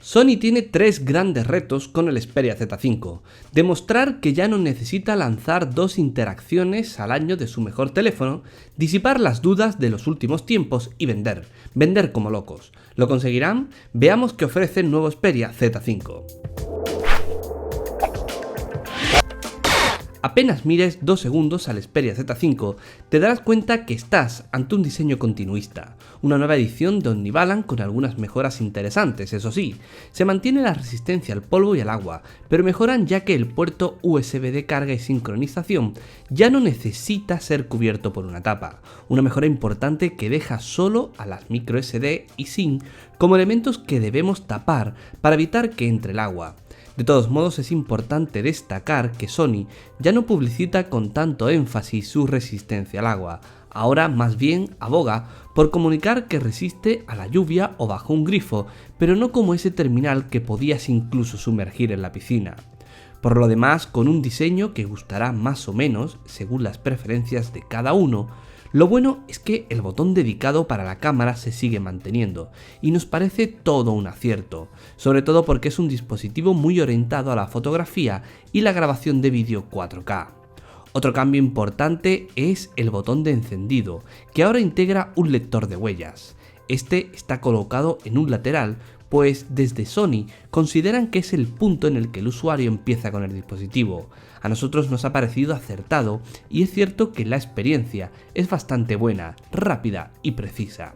Sony tiene tres grandes retos con el Xperia Z5. Demostrar que ya no necesita lanzar dos interacciones al año de su mejor teléfono, disipar las dudas de los últimos tiempos y vender como locos. ¿Lo conseguirán? Veamos qué ofrece el nuevo Xperia Z5. Apenas mires 2 segundos al Xperia Z5, te darás cuenta que estás ante un diseño continuista, una nueva edición de Omnivalan con algunas mejoras interesantes, eso sí. Se mantiene la resistencia al polvo y al agua, pero mejoran ya que el puerto USB de carga y sincronización ya no necesita ser cubierto por una tapa, una mejora importante que deja solo a las microSD y SIM como elementos que debemos tapar para evitar que entre el agua. De todos modos, es importante destacar que Sony ya no publicita con tanto énfasis su resistencia al agua, ahora más bien aboga por comunicar que resiste a la lluvia o bajo un grifo, pero no como ese terminal que podías incluso sumergir en la piscina. Por lo demás, con un diseño que gustará más o menos según las preferencias de cada uno. Lo bueno es que el botón dedicado para la cámara se sigue manteniendo y nos parece todo un acierto, sobre todo porque es un dispositivo muy orientado a la fotografía y la grabación de vídeo 4K. Otro cambio importante es el botón de encendido, que ahora integra un lector de huellas. Este está colocado en un lateral, pues desde Sony consideran que es el punto en el que el usuario empieza con el dispositivo. A nosotros nos ha parecido acertado y es cierto que la experiencia es bastante buena, rápida y precisa.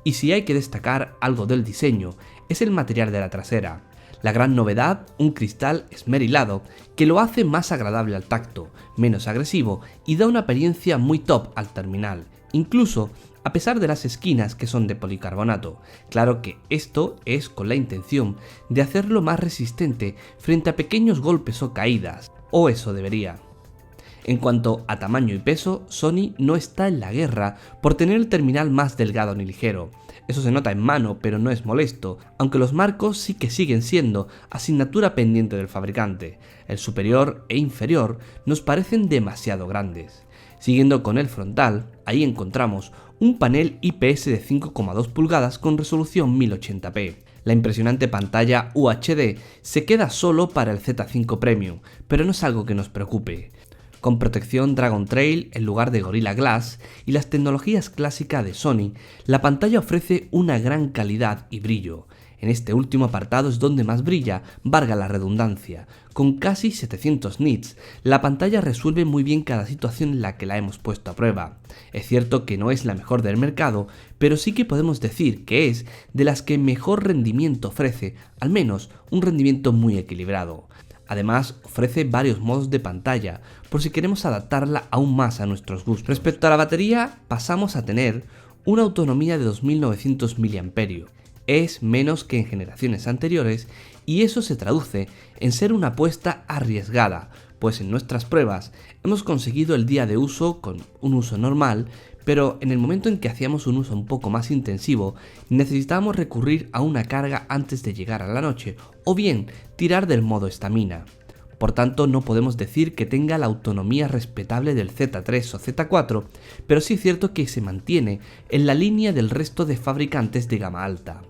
Y si hay que destacar algo del diseño, es el material de la trasera. La gran novedad, un cristal esmerilado que lo hace más agradable al tacto, menos agresivo y da una apariencia muy top al terminal, incluso a pesar de las esquinas que son de policarbonato. Claro que esto es con la intención de hacerlo más resistente frente a pequeños golpes o caídas, o eso debería. En cuanto a tamaño y peso, Sony no está en la guerra por tener el terminal más delgado ni ligero. Eso se nota en mano, pero no es molesto, aunque los marcos sí que siguen siendo asignatura pendiente del fabricante. El superior e inferior nos parecen demasiado grandes. Siguiendo con el frontal, ahí encontramos un panel IPS de 5,2 pulgadas con resolución 1080p. La impresionante pantalla UHD se queda solo para el Z5 Premium, pero no es algo que nos preocupe. Con protección Dragon Trail en lugar de Gorilla Glass y las tecnologías clásicas de Sony, la pantalla ofrece una gran calidad y brillo. En este último apartado es donde más brilla, valga la redundancia. Con casi 700 nits, la pantalla resuelve muy bien cada situación en la que la hemos puesto a prueba. Es cierto que no es la mejor del mercado, pero sí que podemos decir que es de las que mejor rendimiento ofrece, al menos un rendimiento muy equilibrado. Además, ofrece varios modos de pantalla, por si queremos adaptarla aún más a nuestros gustos. Respecto a la batería, pasamos a tener una autonomía de 2900 mAh. Es menos que en generaciones anteriores y eso se traduce en ser una apuesta arriesgada, pues en nuestras pruebas hemos conseguido el día de uso con un uso normal, pero en el momento en que hacíamos un uso un poco más intensivo necesitábamos recurrir a una carga antes de llegar a la noche o bien tirar del modo estamina. Por tanto, no podemos decir que tenga la autonomía respetable del Z3 o Z4, pero sí es cierto que se mantiene en la línea del resto de fabricantes de gama alta.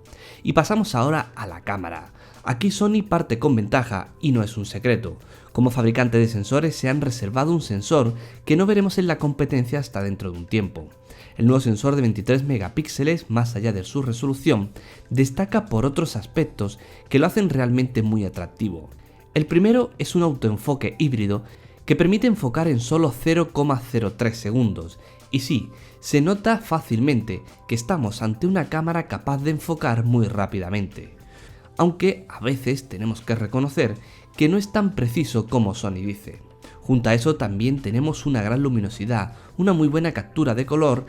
Y pasamos ahora a la cámara. Aquí Sony parte con ventaja y no es un secreto. Como fabricante de sensores se han reservado un sensor que no veremos en la competencia hasta dentro de un tiempo. El nuevo sensor de 23 megapíxeles, más allá de su resolución, destaca por otros aspectos que lo hacen realmente muy atractivo. El primero es un autoenfoque híbrido que permite enfocar en solo 0,03 segundos. Y sí, se nota fácilmente que estamos ante una cámara capaz de enfocar muy rápidamente. Aunque a veces tenemos que reconocer que no es tan preciso como Sony dice. Junto a eso también tenemos una gran luminosidad, una muy buena captura de color.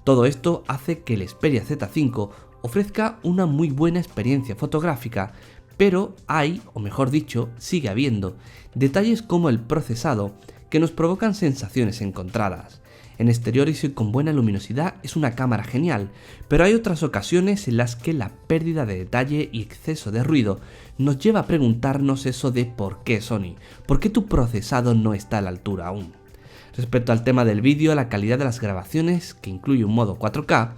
Todo esto hace que el Xperia Z5 ofrezca una muy buena experiencia fotográfica, pero hay, o mejor dicho, sigue habiendo, detalles como el procesado que nos provocan sensaciones encontradas. En exteriores y con buena luminosidad es una cámara genial, pero hay otras ocasiones en las que la pérdida de detalle y exceso de ruido nos lleva a preguntarnos eso de ¿por qué Sony? ¿Por qué tu procesado no está a la altura aún? Respecto al tema del vídeo, la calidad de las grabaciones, que incluye un modo 4K,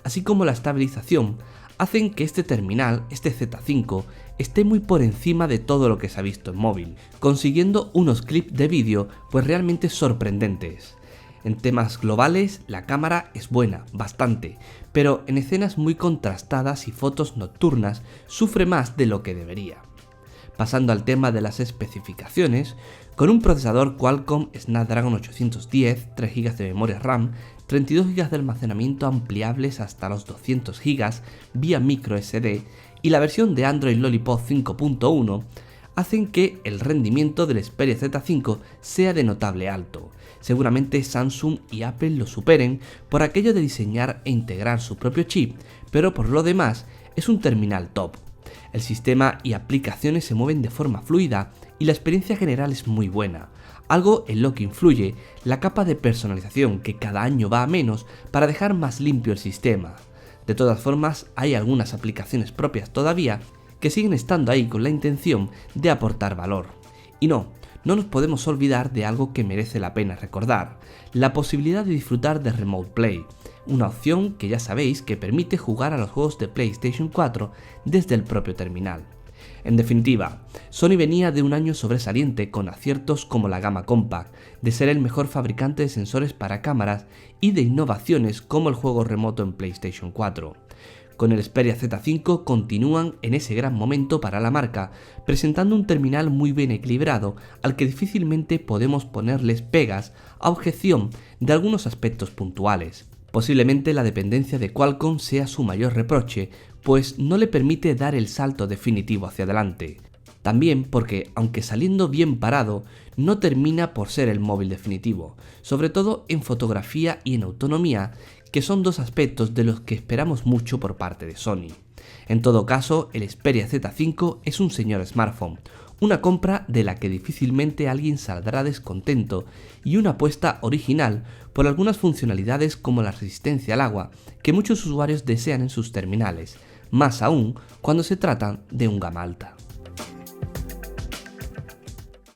así como la estabilización, hacen que este terminal, este Z5, esté muy por encima de todo lo que se ha visto en móvil, consiguiendo unos clips de vídeo pues realmente sorprendentes. En temas globales, la cámara es buena, bastante, pero en escenas muy contrastadas y fotos nocturnas sufre más de lo que debería. Pasando al tema de las especificaciones, con un procesador Qualcomm Snapdragon 810, 3 GB de memoria RAM, 32 GB de almacenamiento ampliables hasta los 200 GB vía microSD y la versión de Android Lollipop 5.1, hacen que el rendimiento del Xperia Z5 sea de notable alto. Seguramente Samsung y Apple lo superen por aquello de diseñar e integrar su propio chip, pero por lo demás es un terminal top. El sistema y aplicaciones se mueven de forma fluida y la experiencia general es muy buena, algo en lo que influye la capa de personalización que cada año va a menos para dejar más limpio el sistema. De todas formas, hay algunas aplicaciones propias todavía que siguen estando ahí con la intención de aportar valor. Y no nos podemos olvidar de algo que merece la pena recordar, la posibilidad de disfrutar de Remote Play, una opción que ya sabéis que permite jugar a los juegos de PlayStation 4 desde el propio terminal. En definitiva, Sony venía de un año sobresaliente con aciertos como la gama Compact, de ser el mejor fabricante de sensores para cámaras y de innovaciones como el juego remoto en PlayStation 4. Con el Xperia Z5 continúan en ese gran momento para la marca, presentando un terminal muy bien equilibrado al que difícilmente podemos ponerles pegas a objeción de algunos aspectos puntuales. Posiblemente la dependencia de Qualcomm sea su mayor reproche, pues no le permite dar el salto definitivo hacia adelante. También porque, aunque saliendo bien parado, no termina por ser el móvil definitivo, sobre todo en fotografía y en autonomía, que son dos aspectos de los que esperamos mucho por parte de Sony. En todo caso, el Xperia Z5 es un señor smartphone, una compra de la que difícilmente alguien saldrá descontento y una apuesta original por algunas funcionalidades como la resistencia al agua que muchos usuarios desean en sus terminales, más aún cuando se trata de un gama alta.